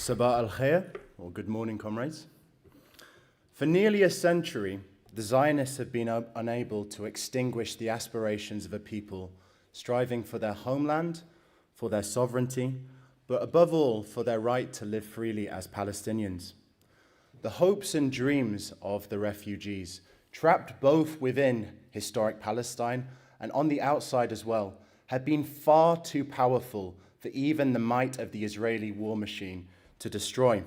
Sabah al-Khair, or good morning, comrades. For nearly a century, the Zionists have been unable to extinguish the aspirations of a people striving for their homeland, for their sovereignty, but above all, for their right to live freely as Palestinians. The hopes and dreams of the refugees, trapped both within historic Palestine and on the outside as well, have been far too powerful for even the might of the Israeli war machine to destroy.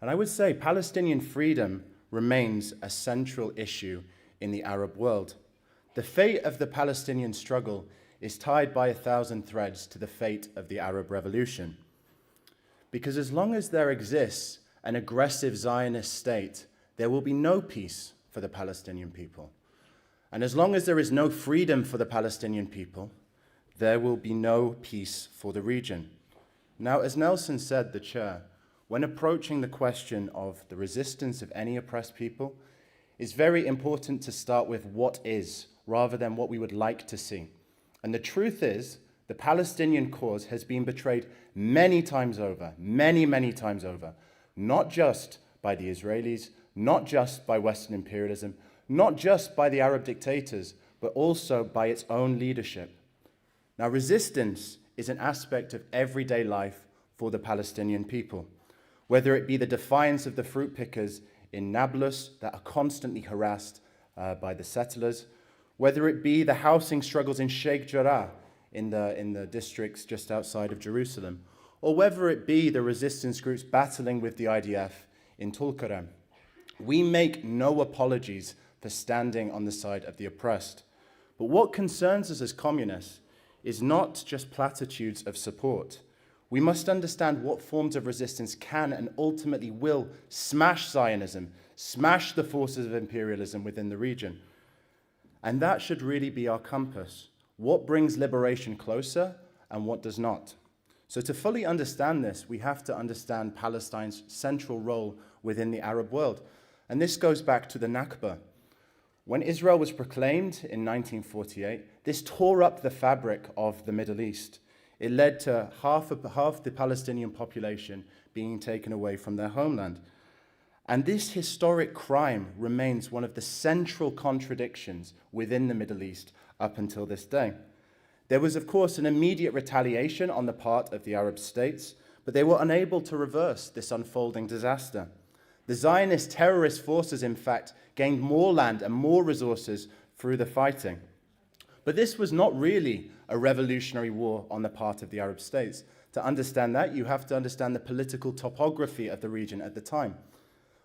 And I would say Palestinian freedom remains a central issue in the Arab world. The fate of the Palestinian struggle is tied by 1,000 threads to the fate of the Arab Revolution. Because as long as there exists an aggressive Zionist state, there will be no peace for the Palestinian people. And as long as there is no freedom for the Palestinian people, there will be no peace for the region. Now, as Nelson said, the chair, when approaching the question of the resistance of any oppressed people, it's very important to start with what is, rather than what we would like to see. And the truth is, the Palestinian cause has been betrayed many times over, many times over, not just by the Israelis, not just by Western imperialism, not just by the Arab dictators, but also by its own leadership. Now, resistance is an aspect of everyday life for the Palestinian people, whether it be the defiance of the fruit pickers in Nablus that are constantly harassed by the settlers, whether it be the housing struggles in Sheikh Jarrah in the districts just outside of Jerusalem, or whether it be the resistance groups battling with the IDF in Tulkarem. We make no apologies for standing on the side of the oppressed. But what concerns us as communists is not just platitudes of support. We must understand what forms of resistance can and ultimately will smash Zionism, smash the forces of imperialism within the region. And that should really be our compass. What brings liberation closer and what does not? So to fully understand this, we have to understand Palestine's central role within the Arab world. And this goes back to the Nakba. When Israel was proclaimed in 1948, this tore up the fabric of the Middle East. It led to half the Palestinian population being taken away from their homeland. And this historic crime remains one of the central contradictions within the Middle East up until this day. There was, of course, an immediate retaliation on the part of the Arab states, but they were unable to reverse this unfolding disaster. The Zionist terrorist forces, in fact, gained more land and more resources through the fighting. But this was not really a revolutionary war on the part of the Arab states. To understand that, you have to understand the political topography of the region at the time.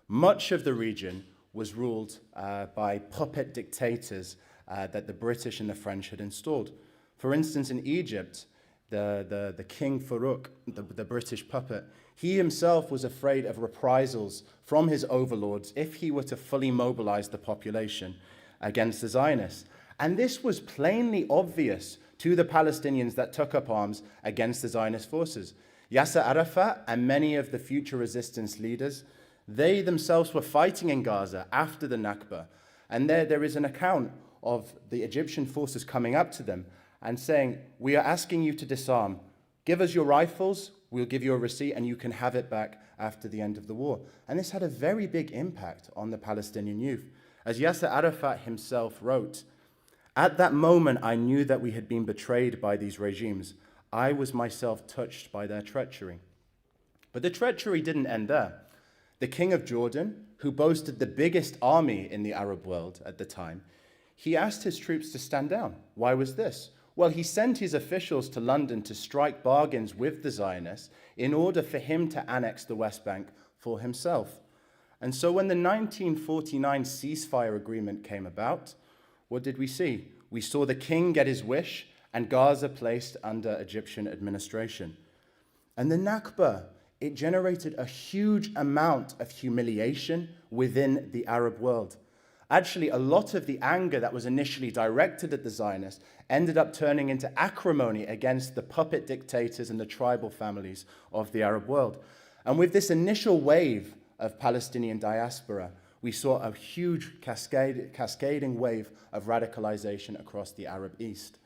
Much of the region was ruled by puppet dictators that the British and the French had installed. For instance, in Egypt, the King Farouk, the British puppet, he himself was afraid of reprisals from his overlords if he were to fully mobilize the population against the Zionists. And this was plainly obvious to the Palestinians that took up arms against the Zionist forces. Yasser Arafat and many of the future resistance leaders, they themselves were fighting in Gaza after the Nakba. And there is an account of the Egyptian forces coming up to them and saying, "We are asking you to disarm. Give us your rifles, we'll give you a receipt, and you can have it back after the end of the war." And this had a very big impact on the Palestinian youth. As Yasser Arafat himself wrote, "At that moment, I knew that we had been betrayed by these regimes. I was myself touched by their treachery." But the treachery didn't end there. The King of Jordan, who boasted the biggest army in the Arab world at the time, he asked his troops to stand down. Why was this? Well, he sent his officials to London to strike bargains with the Zionists in order for him to annex the West Bank for himself. And so when the 1949 ceasefire agreement came about, what did we see? We saw the king get his wish and Gaza placed under Egyptian administration. And the Nakba, it generated a huge amount of humiliation within the Arab world. Actually, a lot of the anger that was initially directed at the Zionists ended up turning into acrimony against the puppet dictators and the tribal families of the Arab world. And with this initial wave of Palestinian diaspora, we saw a huge cascading wave of radicalization across the Arab East.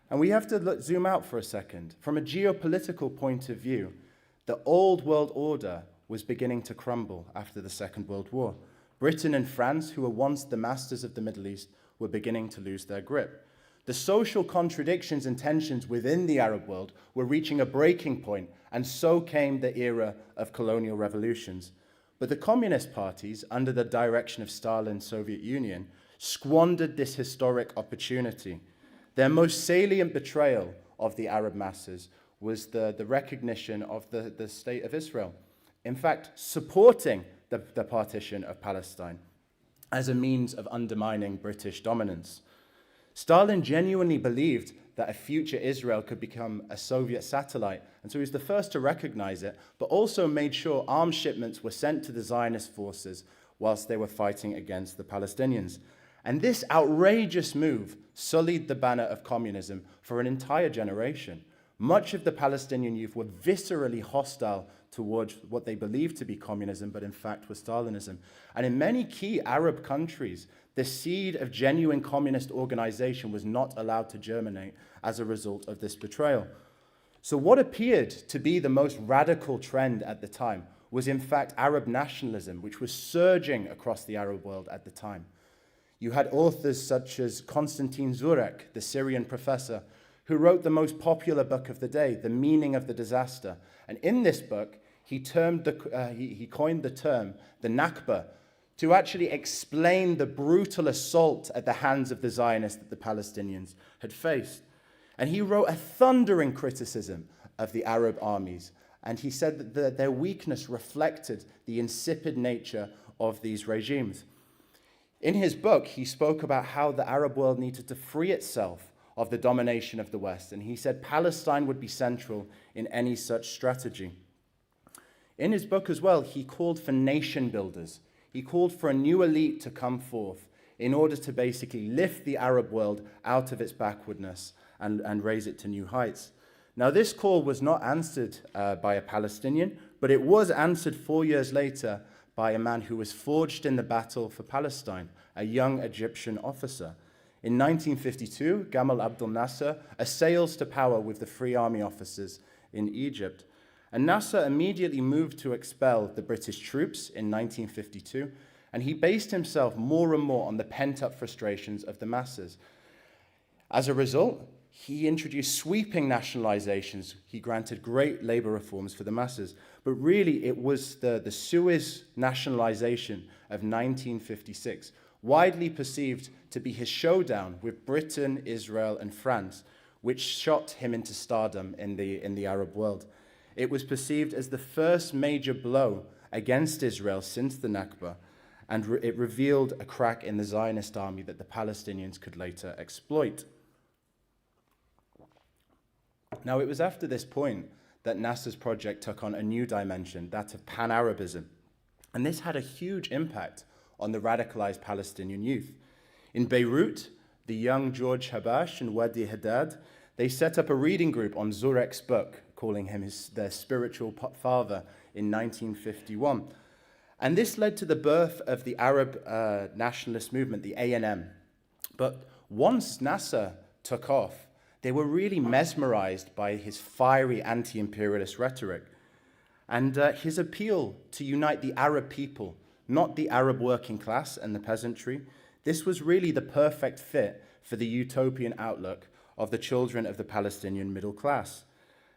And we have to zoom out for a second. From a geopolitical point of view, The old world order was beginning to crumble after the Second World War. Britain and France, who were once the masters of the Middle East, were beginning to lose their grip. The social contradictions and tensions within the Arab world were reaching a breaking point, and so came the era of colonial revolutions. But the communist parties, under the direction of Stalin's Soviet Union, squandered this historic opportunity. Their most salient betrayal of the Arab masses was the recognition of the state of Israel. In fact, supporting the partition of Palestine as a means of undermining British dominance. Stalin genuinely believed that a future Israel could become a Soviet satellite, and so he was the first to recognize it, but also made sure arms shipments were sent to the Zionist forces whilst they were fighting against the Palestinians. And this outrageous move sullied the banner of communism for an entire generation. Much of the Palestinian youth were viscerally hostile towards what they believed to be communism, but in fact was Stalinism. And in many key Arab countries, the seed of genuine communist organization was not allowed to germinate as a result of this betrayal. So what appeared to be the most radical trend at the time was in fact Arab nationalism, which was surging across the Arab world at the time. You had authors such as Konstantin Zurek, the Syrian professor, who wrote the most popular book of the day, The Meaning of the Disaster. And in this book, he coined the term, the Nakba, to actually explain the brutal assault at the hands of the Zionists that the Palestinians had faced. And he wrote a thundering criticism of the Arab armies. And he said that their weakness reflected the insipid nature of these regimes. In his book, he spoke about how the Arab world needed to free itself of the domination of the West, and he said Palestine would be central in any such strategy. In his book as well, he called for nation builders. He called for a new elite to come forth in order to basically lift the Arab world out of its backwardness and raise it to new heights. Now, this call was not answered by a Palestinian, but it was answered 4 years later by a man who was forged in the battle for Palestine, a young Egyptian officer. In 1952, Gamal Abdel Nasser assails to power with the Free Army officers in Egypt. And Nasser immediately moved to expel the British troops in 1952, and he based himself more and more on the pent-up frustrations of the masses. As a result, he introduced sweeping nationalizations. He granted great labor reforms for the masses. But really, it was the Suez nationalization of 1956, widely perceived to be his showdown with Britain, Israel, and France, which shot him into stardom in the Arab world. It was perceived as the first major blow against Israel since the Nakba, and it revealed a crack in the Zionist army that the Palestinians could later exploit. Now, it was after this point that Nasser's project took on a new dimension, that of Pan-Arabism. And this had a huge impact on the radicalized Palestinian youth. In Beirut, the young George Habash and Wadi Haddad, they set up a reading group on Zurek's book, calling him their spiritual father in 1951. And this led to the birth of the Arab nationalist movement, the ANM. But once Nasser took off, they were really mesmerized by his fiery anti-imperialist rhetoric and his appeal to unite the Arab people, not the Arab working class and the peasantry. This was really the perfect fit for the utopian outlook of the children of the Palestinian middle class.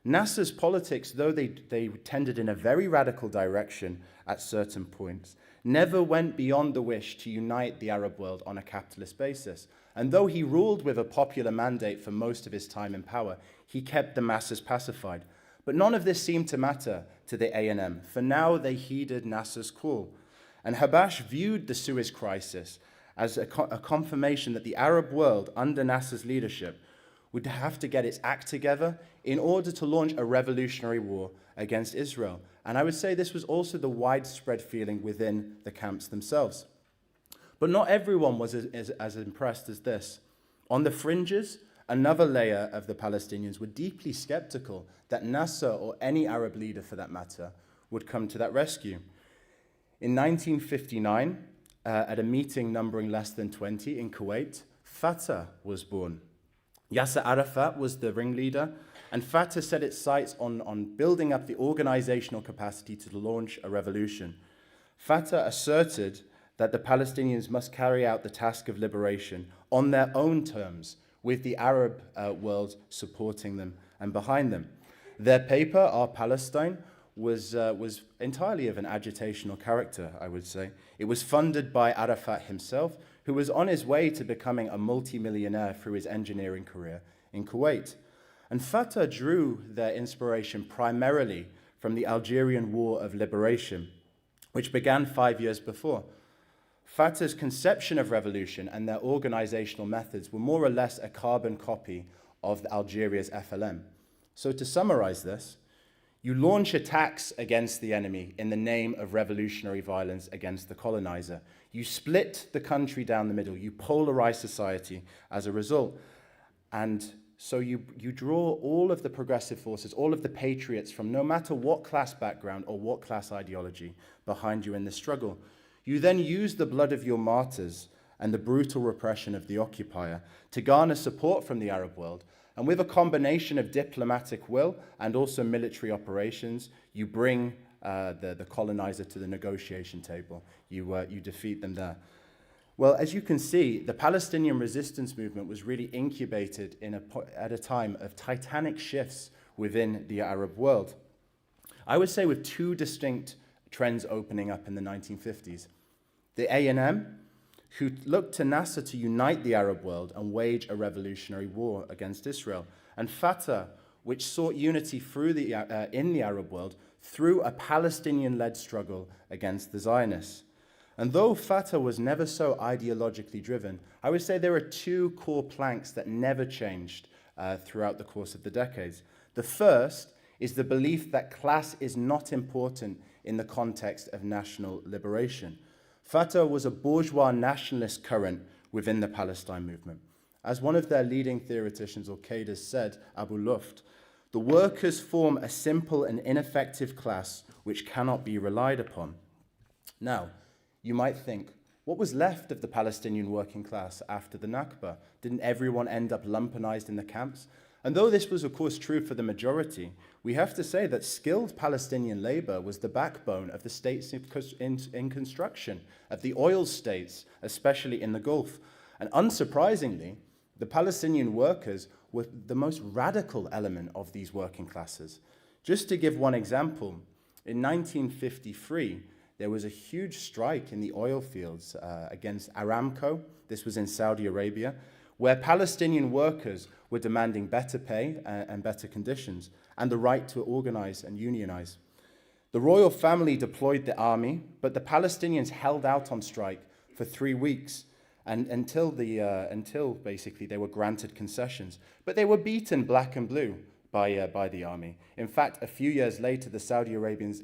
Nasser's politics, though they tended in a very radical direction at certain points, never went beyond the wish to unite the Arab world on a capitalist basis. And though he ruled with a popular mandate for most of his time in power, he kept the masses pacified. But none of this seemed to matter to the ANM, for now they heeded Nasser's call. And Habash viewed the Suez crisis as a confirmation that the Arab world, under Nasser's leadership, would have to get its act together in order to launch a revolutionary war against Israel. And I would say this was also the widespread feeling within the camps themselves. But not everyone was as impressed as this. On the fringes, another layer of the Palestinians were deeply skeptical that Nasser, or any Arab leader for that matter, would come to that rescue. In 1959, at a meeting numbering less than 20 in Kuwait, Fata was born. Yasser Arafat was the ringleader, And Fata set its sights on building up the organizational capacity to launch a revolution. Fata asserted that the Palestinians must carry out the task of liberation on their own terms, with the Arab world supporting them and behind them. Their paper, Our Palestine, was entirely of an agitational character, I would say. It was funded by Arafat himself, who was on his way to becoming a multimillionaire through his engineering career in Kuwait. And Fata drew their inspiration primarily from the Algerian War of Liberation, which began 5 years before. Fata's conception of revolution and their organizational methods were more or less a carbon copy of Algeria's FLM. So to summarize this, you launch attacks against the enemy in the name of revolutionary violence against the colonizer. You split the country down the middle. You polarize society as a result. And so you draw all of the progressive forces, all of the patriots from no matter what class background or what class ideology behind you in this struggle. You then use the blood of your martyrs and the brutal repression of the occupier to garner support from the Arab world. And with a combination of diplomatic will and also military operations, you bring the colonizer to the negotiation table. You defeat them there. Well, as you can see, the Palestinian resistance movement was really incubated at a time of titanic shifts within the Arab world. I would say with two distinct trends opening up in the 1950s. The A&M, who looked to Nasser to unite the Arab world and wage a revolutionary war against Israel, and Fata, which sought unity in the Arab world through a Palestinian-led struggle against the Zionists. And though Fata was never so ideologically driven, I would say there are two core planks that never changed throughout the course of the decades. The first is the belief that class is not important in the context of national liberation. Fata was a bourgeois nationalist current within the Palestine movement. As one of their leading theoreticians or cadres said, Abu Luft, the workers form a simple and ineffective class which cannot be relied upon. Now, you might think, what was left of the Palestinian working class after the Nakba? Didn't everyone end up lumpenized in the camps? And though this was, of course, true for the majority, we have to say that skilled Palestinian labor was the backbone of the states in construction, of the oil states, especially in the Gulf. And unsurprisingly, the Palestinian workers were the most radical element of these working classes. Just to give one example, in 1953, there was a huge strike in the oil fields against Aramco. This was in Saudi Arabia, where Palestinian workers were demanding better pay and better conditions, and the right to organize and unionize. The royal family deployed the army, but the Palestinians held out on strike for 3 weeks and until basically they were granted concessions. But they were beaten black and blue by the army. In fact, a few years later, the Saudi Arabians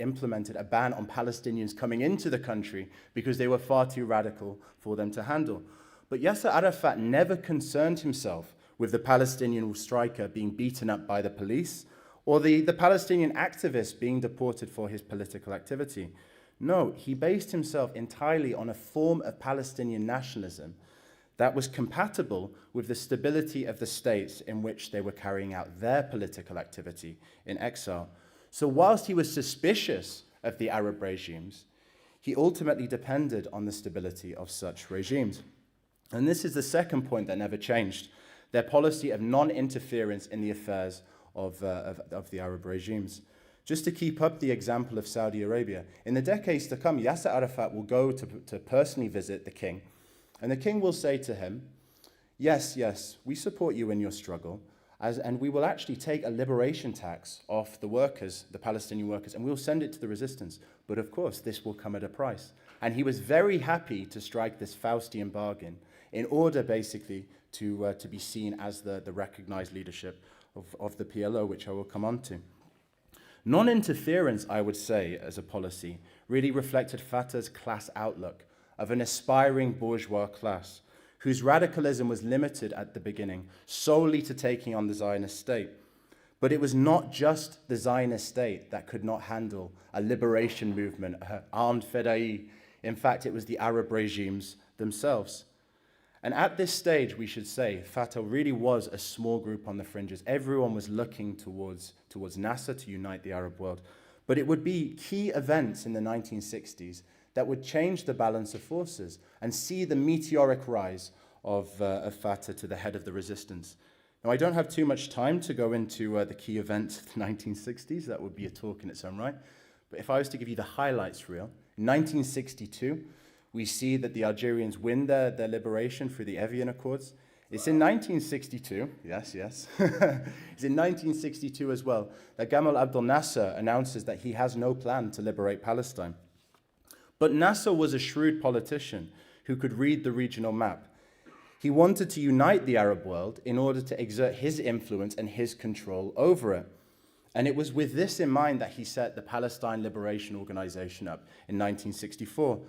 implemented a ban on Palestinians coming into the country because they were far too radical for them to handle. But Yasser Arafat never concerned himself with the Palestinian striker being beaten up by the police or the Palestinian activist being deported for his political activity. No, he based himself entirely on a form of Palestinian nationalism that was compatible with the stability of the states in which they were carrying out their political activity in exile. So whilst he was suspicious of the Arab regimes, he ultimately depended on the stability of such regimes. And this is the second point that never changed, their policy of non-interference in the affairs of the Arab regimes. Just to keep up the example of Saudi Arabia, in the decades to come, Yasser Arafat will go to personally visit the king, and the king will say to him, yes, we support you in your struggle, and we will actually take a liberation tax off the workers, the Palestinian workers, and we'll send it to the resistance. But of course, this will come at a price. And he was very happy to strike this Faustian bargain in order basically to be seen as the recognized leadership of the PLO, which I will come on to. Non-interference, I would say, as a policy, really reflected Fatah's class outlook of an aspiring bourgeois class whose radicalism was limited at the beginning solely to taking on the Zionist state. But it was not just the Zionist state that could not handle a liberation movement, armed Fedai. In fact, it was the Arab regimes themselves. And at this stage, we should say, Fata really was a small group on the fringes. Everyone was looking towards Nasser to unite the Arab world. But it would be key events in the 1960s that would change the balance of forces and see the meteoric rise of Fata to the head of the resistance. Now, I don't have too much time to go into the key events of the 1960s. That would be a talk in its own right. But if I was to give you the highlights reel, in 1962, we see that the Algerians win their liberation through the Evian Accords. It's in 1962, yes. It's in 1962 as well that Gamal Abdel Nasser announces that he has no plan to liberate Palestine. But Nasser was a shrewd politician who could read the regional map. He wanted to unite the Arab world in order to exert his influence and his control over it. And it was with this in mind that he set the Palestine Liberation Organisation up in 1964.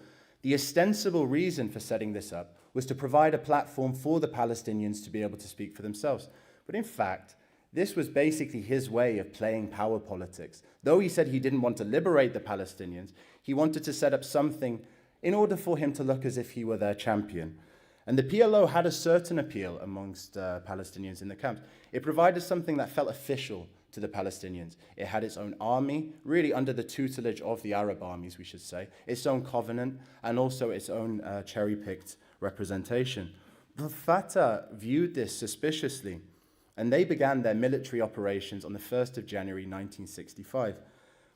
The ostensible reason for setting this up was to provide a platform for the Palestinians to be able to speak for themselves. But in fact, this was basically his way of playing power politics. Though he said he didn't want to liberate the Palestinians, he wanted to set up something in order for him to look as if he were their champion. And the PLO had a certain appeal amongst Palestinians in the camps. It provided something that felt official to the Palestinians. It had its own army, really under the tutelage of the Arab armies, we should say, its own covenant, and also its own cherry-picked representation. But Fatah viewed this suspiciously, and they began their military operations on the 1st of January 1965,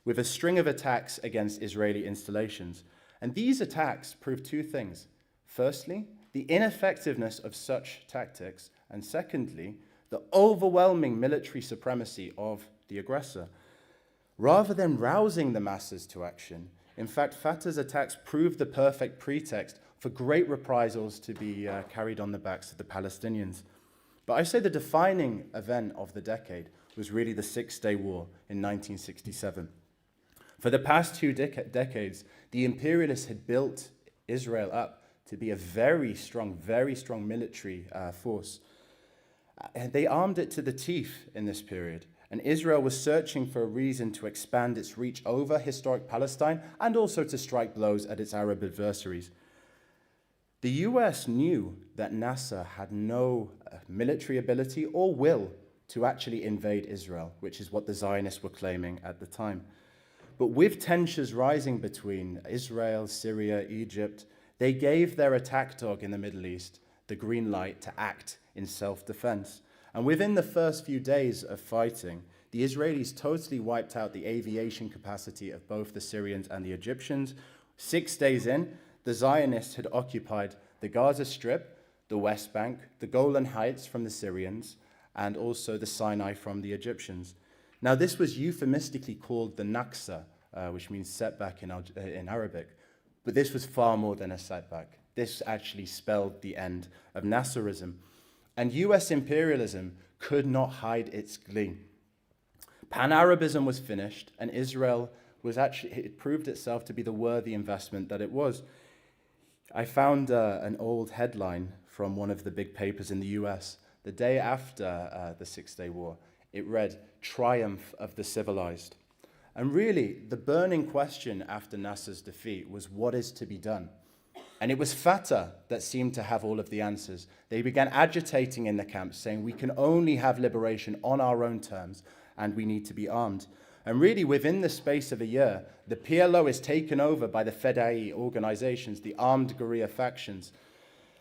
with a string of attacks against Israeli installations. And these attacks proved two things. Firstly, the ineffectiveness of such tactics, and secondly, the overwhelming military supremacy of the aggressor. Rather than rousing the masses to action, in fact, Fatah's attacks proved the perfect pretext for great reprisals to be carried on the backs of the Palestinians. But I say the defining event of the decade was really the Six-Day War in 1967. For the past two decades, the imperialists had built Israel up to be a very strong military force. And they armed it to the teeth in this period. And Israel was searching for a reason to expand its reach over historic Palestine and also to strike blows at its Arab adversaries. The US knew that Nasser had no military ability or will to actually invade Israel, which is what the Zionists were claiming at the time. But with tensions rising between Israel, Syria, Egypt, they gave their attack dog in the Middle East the green light to act in self-defense. And within the first few days of fighting, the Israelis totally wiped out the aviation capacity of both the Syrians and the Egyptians. 6 days in, the Zionists had occupied the Gaza Strip, the West Bank, the Golan Heights from the Syrians, and also the Sinai from the Egyptians. Now, this was euphemistically called the Nakba, which means setback in Arabic. But this was far more than a setback. This actually spelled the end of Nasserism. And US imperialism could not hide its glee. Pan-Arabism was finished, and Israel it proved itself to be the worthy investment that it was. I found an old headline from one of the big papers in the US. The day after the Six-Day War, it read, "Triumph of the Civilized." And really, the burning question after Nasser's defeat was what is to be done? And it was Fata that seemed to have all of the answers. They began agitating in the camps, saying we can only have liberation on our own terms, and we need to be armed. And really, within the space of a year, the PLO is taken over by the Fedai organizations, the armed guerrilla factions.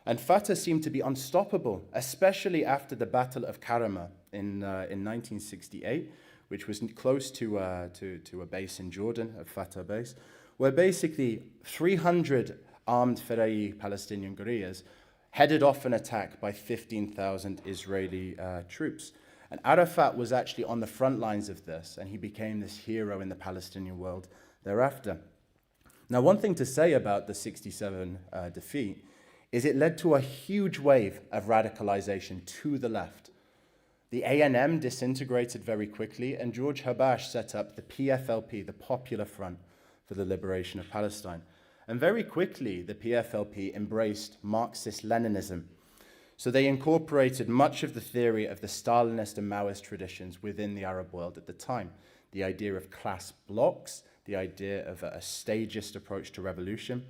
And Fata seemed to be unstoppable, especially after the Battle of Karama in 1968, which was close to a base in Jordan, a Fata base, where basically 300 armed Fedai Palestinian guerrillas headed off an attack by 15,000 Israeli troops. And Arafat was actually on the front lines of this, and he became this hero in the Palestinian world thereafter. Now, one thing to say about the 67 defeat is it led to a huge wave of radicalization to the left. The ANM disintegrated very quickly, and George Habash set up the PFLP, the Popular Front for the Liberation of Palestine. And very quickly, the PFLP embraced Marxist-Leninism. So they incorporated much of the theory of the Stalinist and Maoist traditions within the Arab world at the time. The idea of class blocks, the idea of a stagist approach to revolution,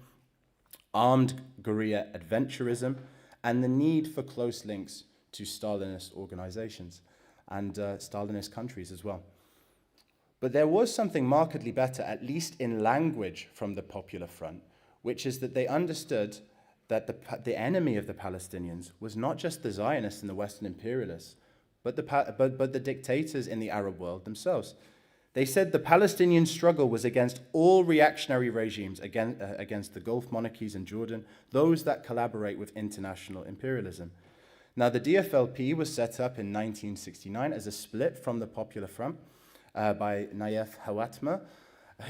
armed guerrilla adventurism, and the need for close links to Stalinist organizations and Stalinist countries as well. But there was something markedly better, at least in language, from the Popular Front, which is that they understood that the enemy of the Palestinians was not just the Zionists and the Western imperialists, but the dictators in the Arab world themselves. They said the Palestinian struggle was against all reactionary regimes, against the Gulf monarchies in Jordan, those that collaborate with international imperialism. Now, the DFLP was set up in 1969 as a split from the Popular Front by Nayef Hawatma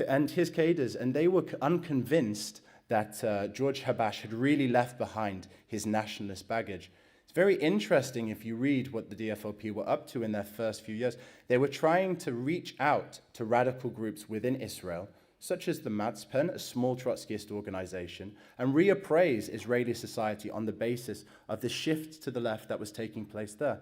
and his cadres, and they were unconvinced that George Habash had really left behind his nationalist baggage. It's very interesting if you read what the DFLP were up to in their first few years. They were trying to reach out to radical groups within Israel, such as the Matzpen, a small Trotskyist organization, and reappraise Israeli society on the basis of the shift to the left that was taking place there.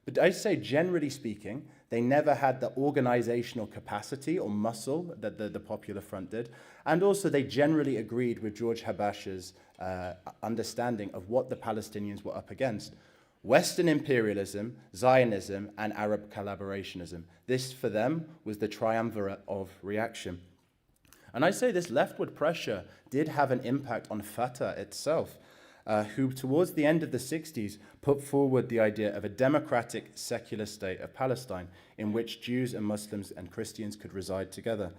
But I say, generally speaking, they never had the organizational capacity or muscle that the Popular Front did. And also they generally agreed with George Habash's understanding of what the Palestinians were up against. Western imperialism, Zionism, and Arab collaborationism. This, for them, was the triumvirate of reaction. And I say this leftward pressure did have an impact on Fata itself, who towards the end of the 60s put forward the idea of a democratic secular state of Palestine in which Jews and Muslims and Christians could reside together.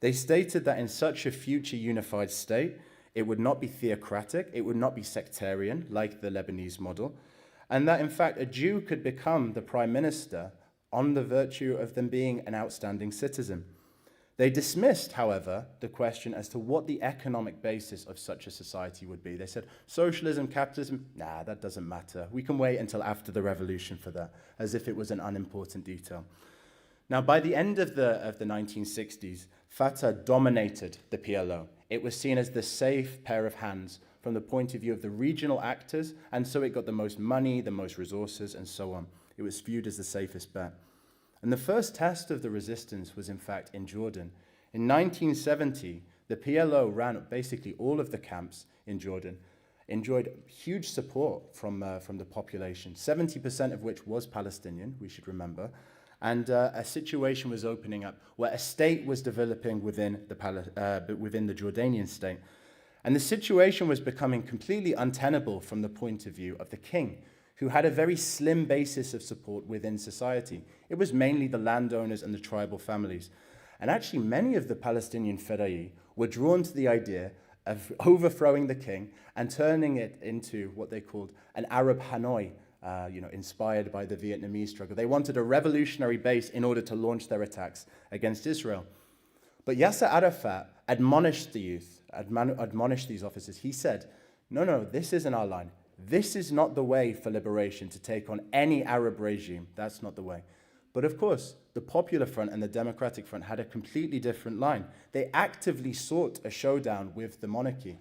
They stated that in such a future unified state, it would not be theocratic, it would not be sectarian like the Lebanese model, and that in fact a Jew could become the prime minister on the virtue of them being an outstanding citizen. They dismissed, however, the question as to what the economic basis of such a society would be. They said, socialism, capitalism, nah, that doesn't matter. We can wait until after the revolution for that, as if it was an unimportant detail. Now, by the end of the 1960s, Fata dominated the PLO. It was seen as the safe pair of hands from the point of view of the regional actors, and so it got the most money, the most resources, and so on. It was viewed as the safest bet. And the first test of the resistance was, in fact, in Jordan. In 1970, the PLO ran basically all of the camps in Jordan, enjoyed huge support from the population, 70% of which was Palestinian, we should remember, and a situation was opening up where a state was developing within the Jordanian state. And the situation was becoming completely untenable from the point of view of the king, who had a very slim basis of support within society. It was mainly the landowners and the tribal families. And actually, many of the Palestinian Fedai were drawn to the idea of overthrowing the king and turning it into what they called an Arab Hanoi, inspired by the Vietnamese struggle. They wanted a revolutionary base in order to launch their attacks against Israel. But Yasser Arafat admonished the youth, admonished these officers. He said, no, this isn't our line. This is not the way for liberation, to take on any Arab regime. That's not the way. But of course, the Popular Front and the Democratic Front had a completely different line. They actively sought a showdown with the monarchy.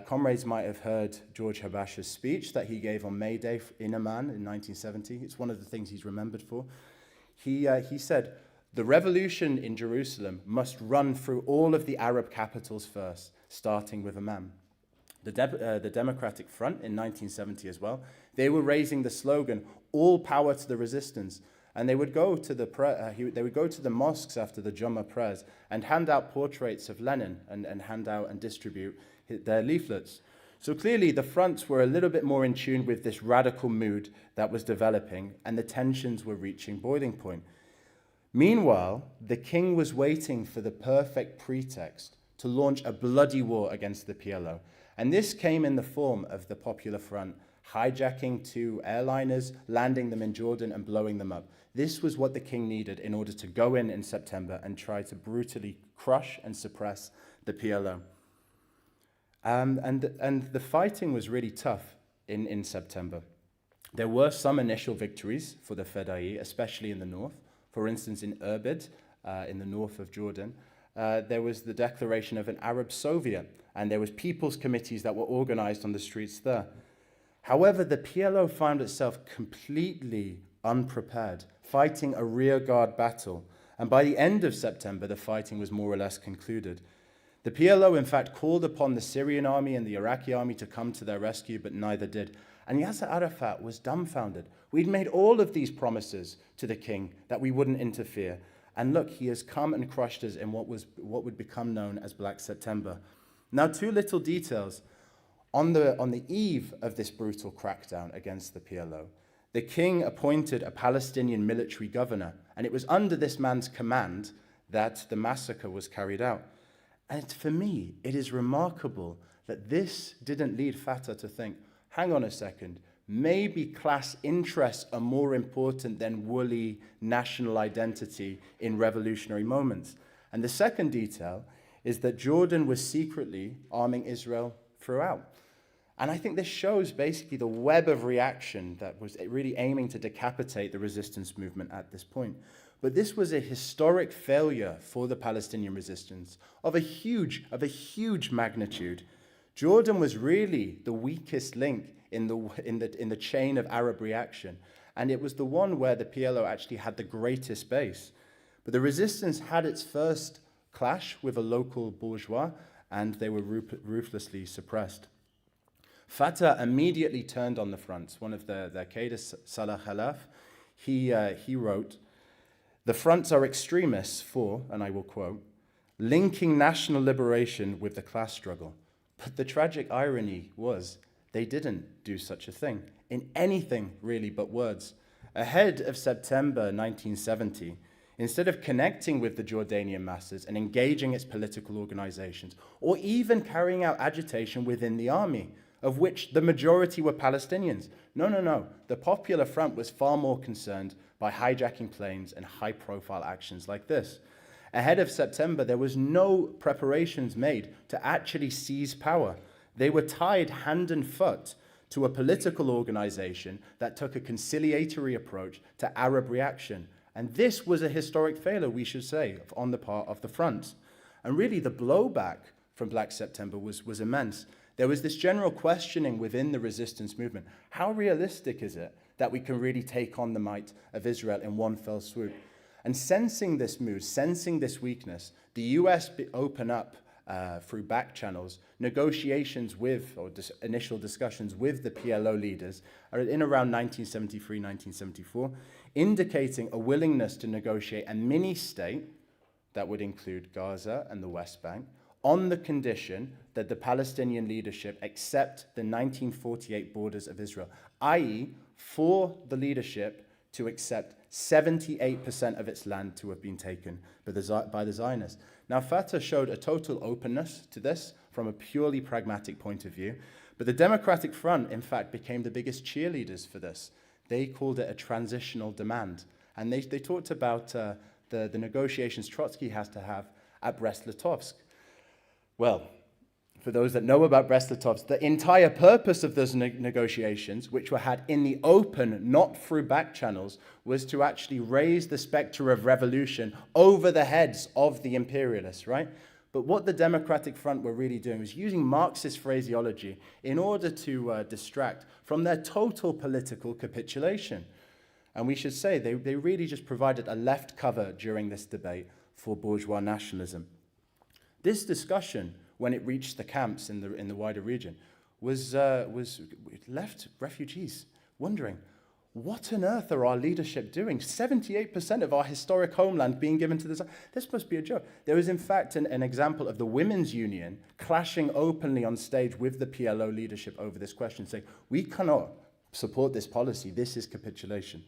Comrades might have heard George Habash's speech that he gave on May Day in Amman in 1970. It's one of the things he's remembered for. He said, the revolution in Jerusalem must run through all of the Arab capitals first, starting with Amman. The Democratic Front in 1970 as well, they were raising the slogan, all power to the resistance. And they would go to the mosques after the Jummah prayers and hand out portraits of Lenin and hand out and distribute their leaflets. So clearly the fronts were a little bit more in tune with this radical mood that was developing, and the tensions were reaching boiling point. Meanwhile, the king was waiting for the perfect pretext to launch a bloody war against the PLO. And this came in the form of the Popular Front hijacking two airliners, landing them in Jordan and blowing them up. This was what the king needed in order to go in September and try to brutally crush and suppress the PLO. And the fighting was really tough in September. There were some initial victories for the Fedai, especially in the north. For instance, in Irbid, in the north of Jordan, there was the declaration of an Arab Soviet, and there was people's committees that were organized on the streets there. However, the PLO found itself completely unprepared, fighting a rearguard battle. And by the end of September, the fighting was more or less concluded. The PLO, in fact, called upon the Syrian army and the Iraqi army to come to their rescue, but neither did. And Yasser Arafat was dumbfounded. We'd made all of these promises to the king that we wouldn't interfere. And look, he has come and crushed us in what would become known as Black September. Now, two little details. On the eve of this brutal crackdown against the PLO, the king appointed a Palestinian military governor, and it was under this man's command that the massacre was carried out. And for me, it is remarkable that this didn't lead Fata to think, hang on a second, maybe class interests are more important than woolly national identity in revolutionary moments. And the second detail is that Jordan was secretly arming Israel throughout. And I think this shows basically the web of reaction that was really aiming to decapitate the resistance movement at this point. But this was a historic failure for the Palestinian resistance of a huge magnitude. Jordan was really the weakest link in the chain of Arab reaction, and it was the one where the PLO actually had the greatest base. But the resistance had its first clash with a local bourgeois, and they were ruthlessly suppressed. Fata immediately turned on the fronts. One of their cadres, Salah Khalaf, he wrote, "The fronts are extremists for," and I will quote, "linking national liberation with the class struggle." But the tragic irony was they didn't do such a thing in anything really but words. Ahead of September 1970, instead of connecting with the Jordanian masses and engaging its political organizations, or even carrying out agitation within the army, of which the majority were Palestinians. No. The Popular Front was far more concerned by hijacking planes and high-profile actions like this. Ahead of September, there was no preparations made to actually seize power. They were tied hand and foot to a political organization that took a conciliatory approach to Arab reaction. And this was a historic failure, we should say, on the part of the front. And really, the blowback from Black September was immense. There was this general questioning within the resistance movement. How realistic is it that we can really take on the might of Israel in one fell swoop? And sensing this mood, sensing this weakness, the US open up through back channels negotiations with, or initial discussions with the PLO leaders in around 1973, 1974, indicating a willingness to negotiate a mini-state that would include Gaza and the West Bank, on the condition that the Palestinian leadership accept the 1948 borders of Israel, i.e., for the leadership to accept 78% of its land to have been taken by the Zionists. Now, Fata showed a total openness to this from a purely pragmatic point of view, but the Democratic Front, in fact, became the biggest cheerleaders for this. They called it a transitional demand, and they talked about the negotiations Trotsky has to have at Brest-Litovsk. Well, for those that know about Brest-Litovsk, the entire purpose of those negotiations, which were had in the open, not through back channels, was to actually raise the specter of revolution over the heads of the imperialists, right? But what the Democratic Front were really doing was using Marxist phraseology in order to distract from their total political capitulation. And we should say they really just provided a left cover during this debate for bourgeois nationalism. This discussion, when it reached the camps in the wider region, it left refugees wondering, what on earth are our leadership doing? 78% of our historic homeland being given to this must be a joke. There was, in fact, an example of the Women's Union clashing openly on stage with the PLO leadership over this question, saying, we cannot support this policy, this is capitulation.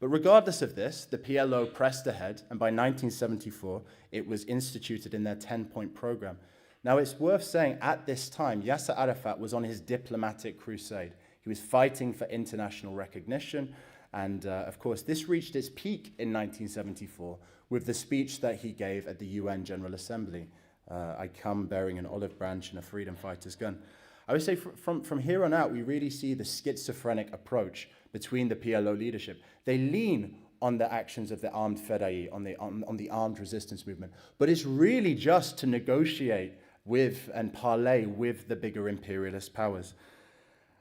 But regardless of this, the PLO pressed ahead, and by 1974, it was instituted in their 10-point program. Now, it's worth saying, at this time, Yasser Arafat was on his diplomatic crusade. He was fighting for international recognition, and of course, this reached its peak in 1974 with the speech that he gave at the UN General Assembly. I come bearing an olive branch and a freedom fighter's gun. I would say from here on out, we really see the schizophrenic approach between the PLO leadership. They lean on the actions of the armed Fedai, on the armed resistance movement, but it's really just to negotiate with and parley with the bigger imperialist powers.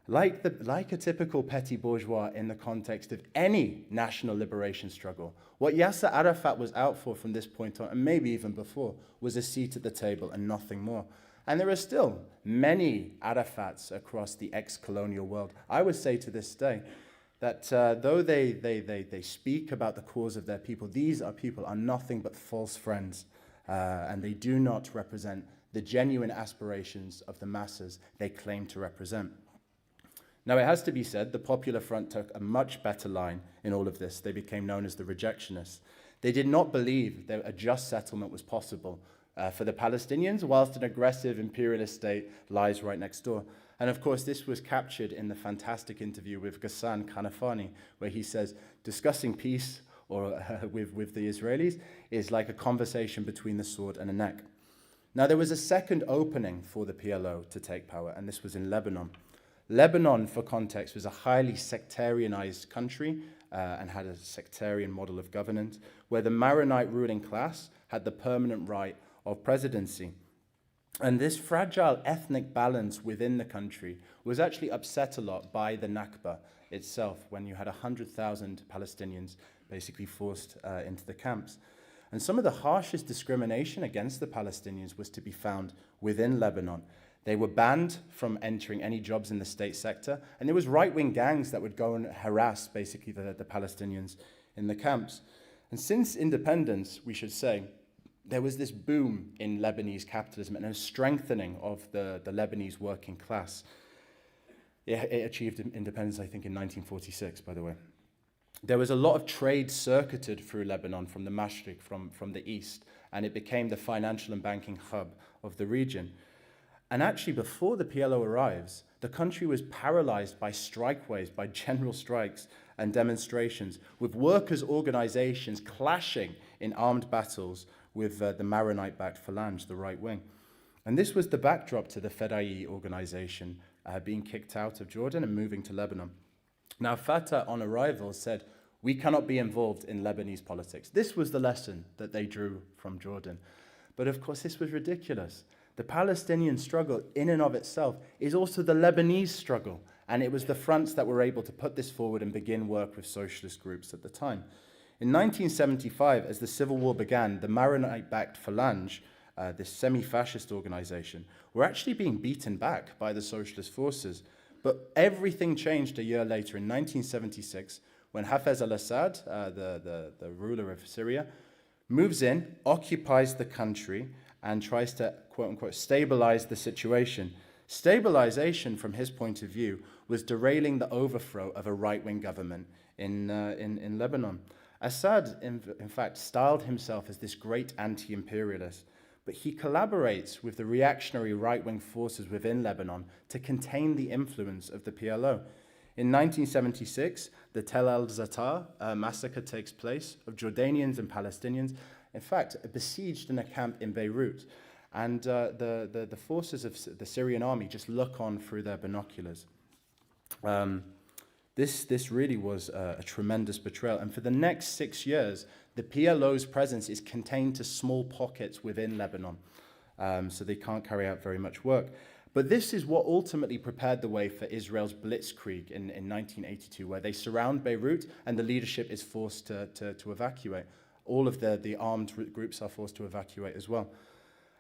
Like a typical petty bourgeois in the context of any national liberation struggle, what Yasser Arafat was out for from this point on, and maybe even before, was a seat at the table and nothing more. And there are still many Arafats across the ex-colonial world. I would say to this day that though they speak about the cause of their people, these people are nothing but false friends, and they do not represent the genuine aspirations of the masses they claim to represent. Now, it has to be said, the Popular Front took a much better line in all of this. They became known as the rejectionists. They did not believe that a just settlement was possible for the Palestinians, whilst an aggressive imperialist state lies right next door. And of course, this was captured in the fantastic interview with Ghassan Kanafani, where he says, discussing peace or with the Israelis is like a conversation between the sword and a neck. Now, there was a second opening for the PLO to take power, and this was in Lebanon. Lebanon, for context, was a highly sectarianized country and had a sectarian model of governance, where the Maronite ruling class had the permanent right of presidency. And this fragile ethnic balance within the country was actually upset a lot by the Nakba itself, when you had 100,000 Palestinians basically forced into the camps. And some of the harshest discrimination against the Palestinians was to be found within Lebanon. They were banned from entering any jobs in the state sector, and there was right-wing gangs that would go and harass basically the Palestinians in the camps. And since independence, we should say, there was this boom in Lebanese capitalism and a strengthening of the Lebanese working class. It achieved independence, I think, in 1946, by the way. There was a lot of trade circuited through Lebanon from the Mashriq, from the east, and it became the financial and banking hub of the region. And actually, before the PLO arrives, the country was paralyzed by strike waves, by general strikes and demonstrations, with workers' organizations clashing in armed battles with the Maronite-backed Phalange, the right wing. And this was the backdrop to the Fedai organization being kicked out of Jordan and moving to Lebanon. Now, Fata, on arrival, said, "We cannot be involved in Lebanese politics." This was the lesson that they drew from Jordan. But of course, this was ridiculous. The Palestinian struggle in and of itself is also the Lebanese struggle, and it was the fronts that were able to put this forward and begin work with socialist groups at the time. In 1975, as the Civil War began, the Maronite-backed Phalange, this semi-fascist organization, were actually being beaten back by the socialist forces. But everything changed a year later, in 1976, when Hafez al-Assad, the ruler of Syria, moves in, occupies the country, and tries to, quote-unquote, stabilize the situation. Stabilization, from his point of view, was derailing the overthrow of a right-wing government in Lebanon. Assad, in fact, styled himself as this great anti-imperialist, but he collaborates with the reactionary right-wing forces within Lebanon to contain the influence of the PLO. In 1976, the Tel al-Zatar massacre takes place of Jordanians and Palestinians, in fact, besieged in a camp in Beirut. And the forces of the Syrian army just look on through their binoculars. This really was a tremendous betrayal. And for the next 6 years, the PLO's presence is contained to small pockets within Lebanon. So they can't carry out very much work. But this is what ultimately prepared the way for Israel's blitzkrieg in 1982, where they surround Beirut and the leadership is forced to evacuate. All of the armed groups are forced to evacuate as well.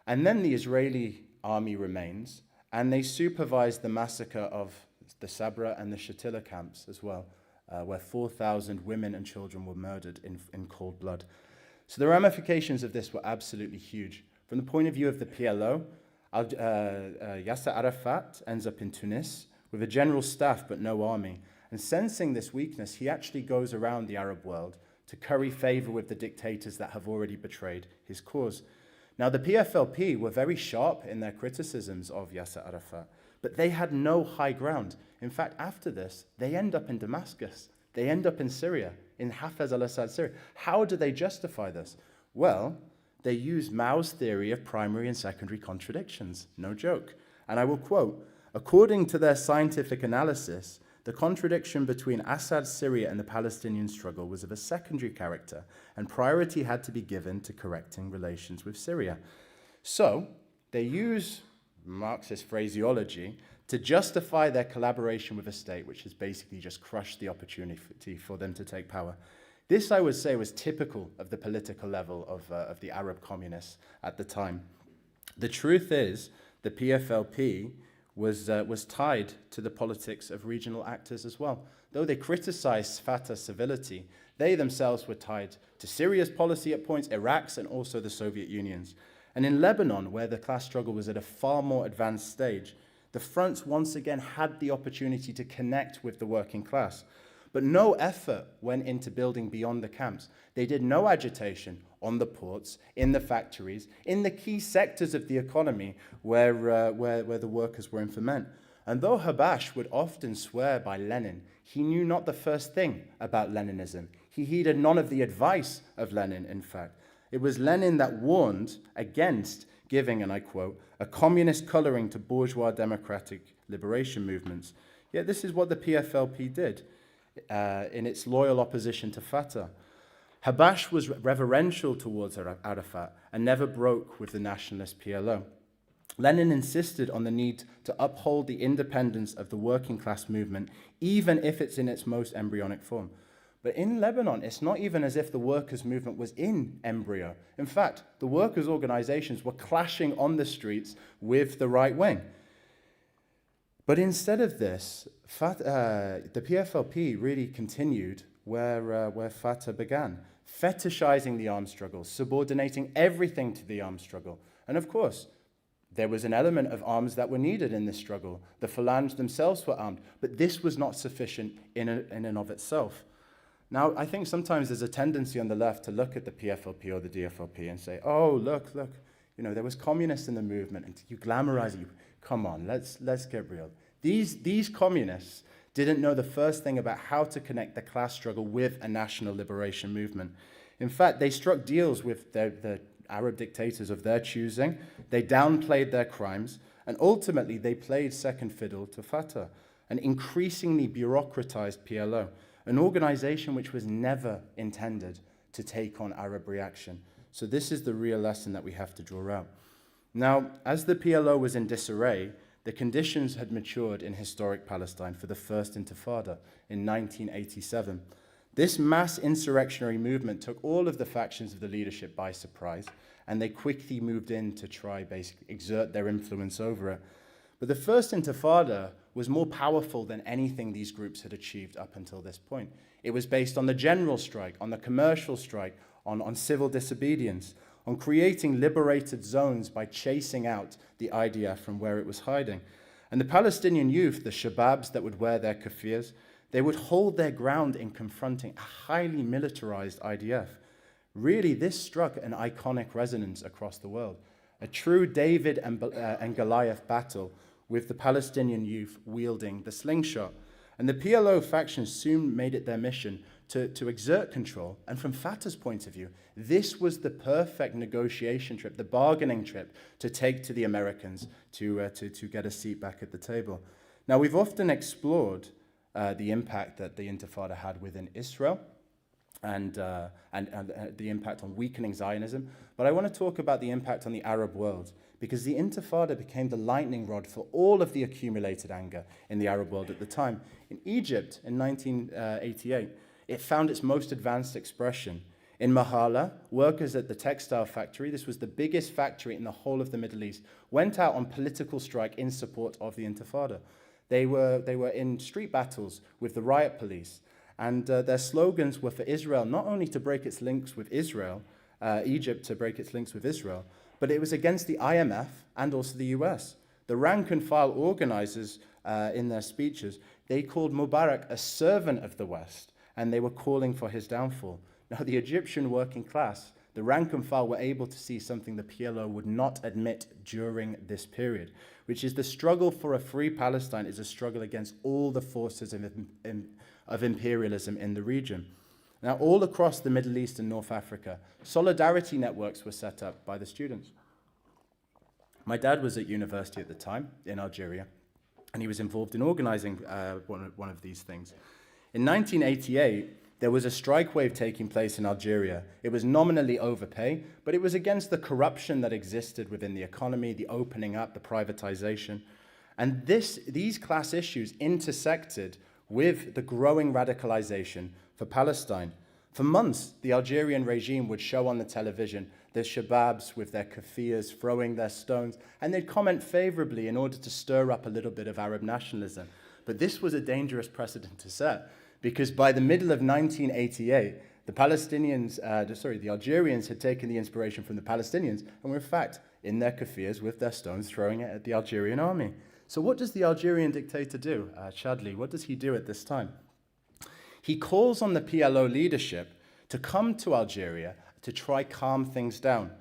And then the Israeli army remains, and they supervise the massacre of the Sabra and the Shatila camps as well, where 4,000 women and children were murdered in cold blood. So the ramifications of this were absolutely huge. From the point of view of the PLO, Yasser Arafat ends up in Tunis with a general staff but no army. And sensing this weakness, he actually goes around the Arab world to curry favor with the dictators that have already betrayed his cause. Now, the PFLP were very sharp in their criticisms of Yasser Arafat, but they had no high ground. In fact, after this, they end up in Damascus. They end up in Syria, in Hafez al-Assad Syria. How do they justify this? Well, they use Mao's theory of primary and secondary contradictions. No joke. And I will quote, "According to their scientific analysis, the contradiction between Assad's Syria and the Palestinian struggle was of a secondary character, and priority had to be given to correcting relations with Syria." So they use Marxist phraseology to justify their collaboration with a state which has basically just crushed the opportunity for them to take power. This, I would say, was typical of the political level of the Arab communists at the time. The truth is the PFLP was tied to the politics of regional actors as well. Though they criticized Fata's civility, they themselves were tied to Syria's policy at points, Iraq's, and also the Soviet Union's. And in Lebanon, where the class struggle was at a far more advanced stage, the fronts once again had the opportunity to connect with the working class. But no effort went into building beyond the camps. They did no agitation on the ports, in the factories, in the key sectors of the economy where the workers were in ferment. And though Habash would often swear by Lenin, he knew not the first thing about Leninism. He heeded none of the advice of Lenin, in fact. It was Lenin that warned against giving, and I quote, a communist coloring to bourgeois democratic liberation movements. Yet this is what the PFLP did in its loyal opposition to Fata. Habash was reverential towards Arafat and never broke with the nationalist PLO. Lenin insisted on the need to uphold the independence of the working class movement, even if it's in its most embryonic form. But in Lebanon, it's not even as if the workers' movement was in embryo. In fact, the workers' organizations were clashing on the streets with the right wing. But instead of this, the PFLP really continued where Fata began, fetishizing the armed struggle, subordinating everything to the armed struggle. And of course, there was an element of arms that were needed in this struggle. The Phalange themselves were armed, but this was not sufficient in and of itself. Now, I think sometimes there's a tendency on the left to look at the PFLP or the DFLP and say, oh, look, there was communists in the movement, and you glamorize it. Come on, let's get real. These communists didn't know the first thing about how to connect the class struggle with a national liberation movement. In fact, they struck deals with the Arab dictators of their choosing. They downplayed their crimes, and ultimately they played second fiddle to Fata, an increasingly bureaucratized PLO, an organization which was never intended to take on Arab reaction. So this is the real lesson that we have to draw out. Now, as the PLO was in disarray, the conditions had matured in historic Palestine for the First Intifada in 1987. This mass insurrectionary movement took all of the factions of the leadership by surprise, and they quickly moved in to try basically exert their influence over it. But the First Intifada was more powerful than anything these groups had achieved up until this point. It was based on the general strike, on the commercial strike, on civil disobedience, on creating liberated zones by chasing out the IDF from where it was hiding. And the Palestinian youth, the shababs that would wear their kafirs, they would hold their ground in confronting a highly militarized IDF. Really, this struck an iconic resonance across the world, a true David and Goliath battle with the Palestinian youth wielding the slingshot. And the PLO factions soon made it their mission to exert control. And from Fatah's point of view, this was the perfect negotiation trip, the bargaining trip to take to the Americans to get a seat back at the table. Now, we've often explored the impact that the Intifada had within Israel and the impact on weakening Zionism. But I want to talk about the impact on the Arab world, because the Intifada became the lightning rod for all of the accumulated anger in the Arab world at the time. In Egypt, in 1988, it found its most advanced expression. In Mahala, workers at the textile factory, this was the biggest factory in the whole of the Middle East, went out on political strike in support of the Intifada. They were in street battles with the riot police, and their slogans were for Israel, not only to break its links with Israel, Egypt to break its links with Israel, but it was against the IMF and also the US. The rank and file organizers in their speeches, they called Mubarak a servant of the West, and they were calling for his downfall. Now, the Egyptian working class, the rank and file, were able to see something the PLO would not admit during this period, which is the struggle for a free Palestine is a struggle against all the forces of imperialism in the region. Now, all across the Middle East and North Africa, solidarity networks were set up by the students. My dad was at university at the time in Algeria, and he was involved in organizing one of these things. In 1988, there was a strike wave taking place in Algeria. It was nominally overpay, but it was against the corruption that existed within the economy, the opening up, the privatization. And these class issues intersected with the growing radicalization for Palestine. For months, the Algerian regime would show on the television the Shababs with their kafirs throwing their stones, and they'd comment favorably in order to stir up a little bit of Arab nationalism. But this was a dangerous precedent to set, because by the middle of 1988, the Algerians had taken the inspiration from the Palestinians and were in fact in their kafirs with their stones throwing it at the Algerian army. So what does the Algerian dictator do, Chadli? What does he do at this time? He calls on the PLO leadership to come to Algeria to try calm things down.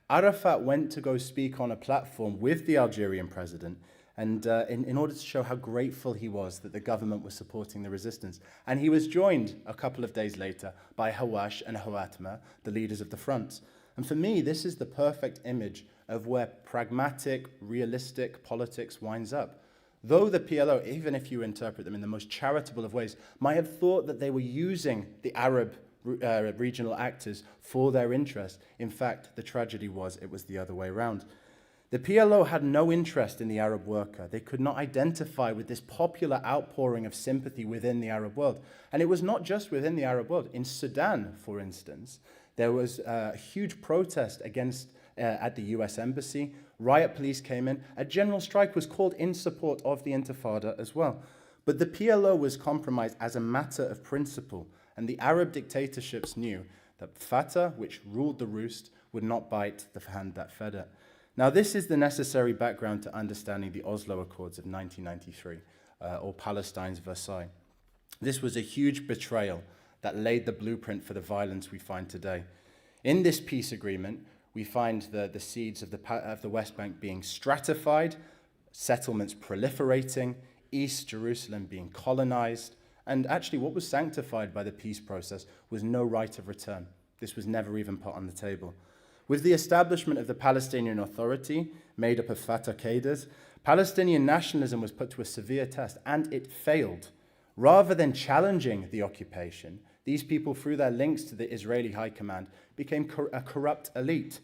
Arafat went to go speak on a platform with the Algerian president and in order to show how grateful he was that the government was supporting the resistance. And he was joined a couple of days later by Hawash and Hawatma, the leaders of the fronts. And for me, this is the perfect image of where pragmatic, realistic politics winds up. Though the PLO, even if you interpret them in the most charitable of ways, might have thought that they were using the Arab regional actors for their interest, in fact, the tragedy was it was the other way around. The PLO had no interest in the Arab worker. They could not identify with this popular outpouring of sympathy within the Arab world. And it was not just within the Arab world. In Sudan, for instance, there was a huge protest against at the US Embassy. Riot police came in. A general strike was called in support of the Intifada as well. But the PLO was compromised as a matter of principle, and the Arab dictatorships knew that Fata, which ruled the roost, would not bite the hand that fed it. Now, this is the necessary background to understanding the Oslo Accords of 1993, or Palestine's Versailles. This was a huge betrayal that laid the blueprint for the violence we find today. In this peace agreement, we find the seeds of the West Bank being stratified, settlements proliferating, East Jerusalem being colonized, and actually what was sanctified by the peace process was no right of return. This was never even put on the table. With the establishment of the Palestinian Authority, made up of Fata cadres, Palestinian nationalism was put to a severe test, and it failed. Rather than challenging the occupation, these people, through their links to the Israeli high command, became a corrupt elite.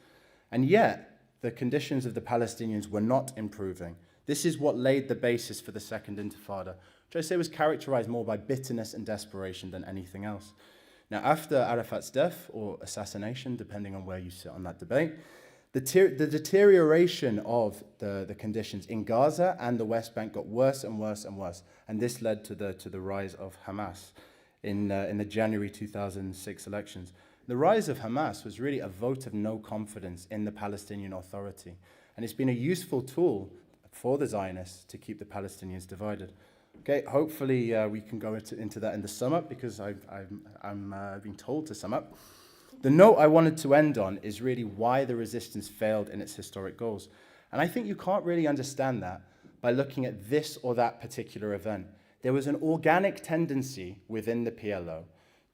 And yet, the conditions of the Palestinians were not improving. This is what laid the basis for the Second Intifada, which I say was characterized more by bitterness and desperation than anything else. Now, after Arafat's death, or assassination, depending on where you sit on that debate, the deterioration of the conditions in Gaza and the West Bank got worse and worse and worse, and this led to the rise of Hamas in the January 2006 elections. The rise of Hamas was really a vote of no confidence in the Palestinian Authority, and it's been a useful tool for the Zionists to keep the Palestinians divided. Okay, hopefully we can go into that in the sum up, because I'm being told to sum up. The note I wanted to end on is really why the resistance failed in its historic goals. And I think you can't really understand that by looking at this or that particular event. There was an organic tendency within the PLO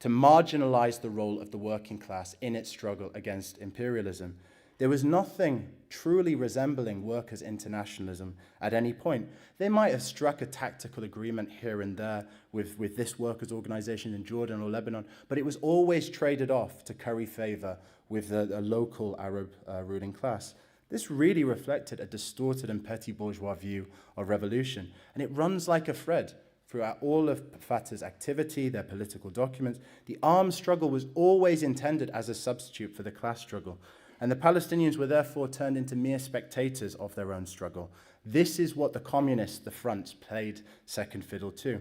to marginalize the role of the working class in its struggle against imperialism. There was nothing truly resembling workers' internationalism at any point. They might have struck a tactical agreement here and there with this workers' organization in Jordan or Lebanon, but it was always traded off to curry favor with a local Arab ruling class. This really reflected a distorted and petty bourgeois view of revolution, and it runs like a thread throughout all of Fatah's activity, their political documents. The armed struggle was always intended as a substitute for the class struggle, and the Palestinians were therefore turned into mere spectators of their own struggle. This is what the communists, the fronts, played second fiddle to.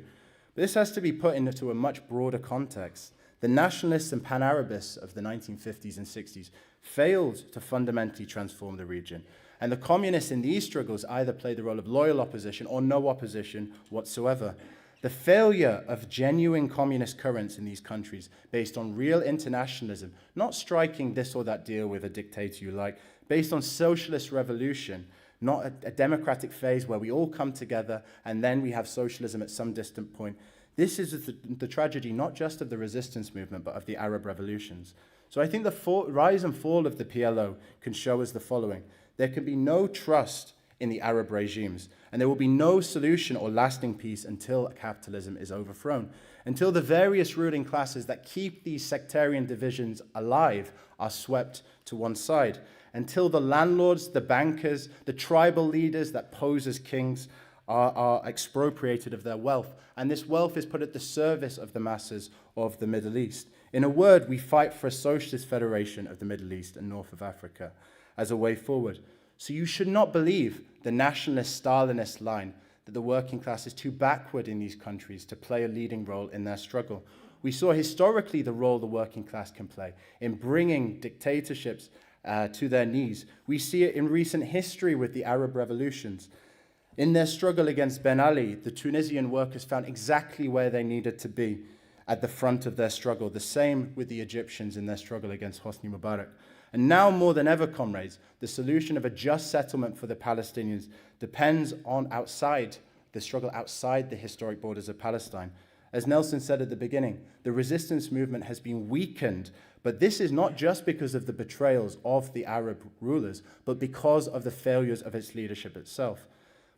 But this has to be put into a much broader context. The nationalists and pan-Arabists of the 1950s and 60s failed to fundamentally transform the region, and the communists in these struggles either played the role of loyal opposition or no opposition whatsoever. The failure of genuine communist currents in these countries based on real internationalism, not striking this or that deal with a dictator you like, based on socialist revolution, not a democratic phase where we all come together and then we have socialism at some distant point. This is the tragedy not just of the resistance movement, but of the Arab revolutions. So I think the rise and fall of the PLO can show us the following. There can be no trust in the Arab regimes, and there will be no solution or lasting peace until capitalism is overthrown, until the various ruling classes that keep these sectarian divisions alive are swept to one side, until the landlords, the bankers, the tribal leaders that pose as kings are expropriated of their wealth, and this wealth is put at the service of the masses of the Middle East. In a word, we fight for a socialist federation of the Middle East and North of Africa as a way forward. So you should not believe the nationalist Stalinist line that the working class is too backward in these countries to play a leading role in their struggle. We saw historically the role the working class can play in bringing dictatorships to their knees. We see it in recent history with the Arab revolutions. In their struggle against Ben Ali, the Tunisian workers found exactly where they needed to be at the front of their struggle. The same with the Egyptians in their struggle against Hosni Mubarak. And now more than ever, comrades, the solution of a just settlement for the Palestinians depends on the struggle outside the historic borders of Palestine. As Nelson said at the beginning, the resistance movement has been weakened, but this is not just because of the betrayals of the Arab rulers, but because of the failures of its leadership itself.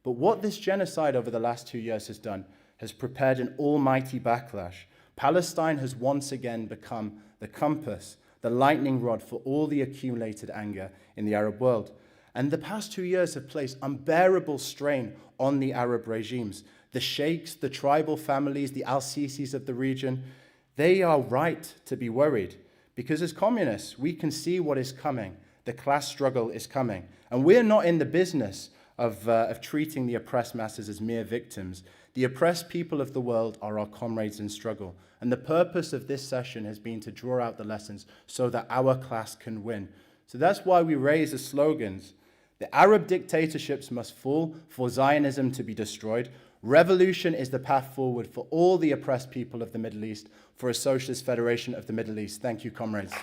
But what this genocide over the last 2 years has done has prepared an almighty backlash. Palestine has once again become the compass, the lightning rod for all the accumulated anger in the Arab world. And the past 2 years have placed unbearable strain on the Arab regimes. The sheikhs, the tribal families, the al-Sisis of the region, they are right to be worried. Because as communists, we can see what is coming. The class struggle is coming. And we're not in the business of treating the oppressed masses as mere victims. The oppressed people of the world are our comrades in struggle. And the purpose of this session has been to draw out the lessons so that our class can win. So that's why we raise the slogans. The Arab dictatorships must fall for Zionism to be destroyed. Revolution is the path forward for all the oppressed people of the Middle East, for a socialist federation of the Middle East. Thank you, comrades.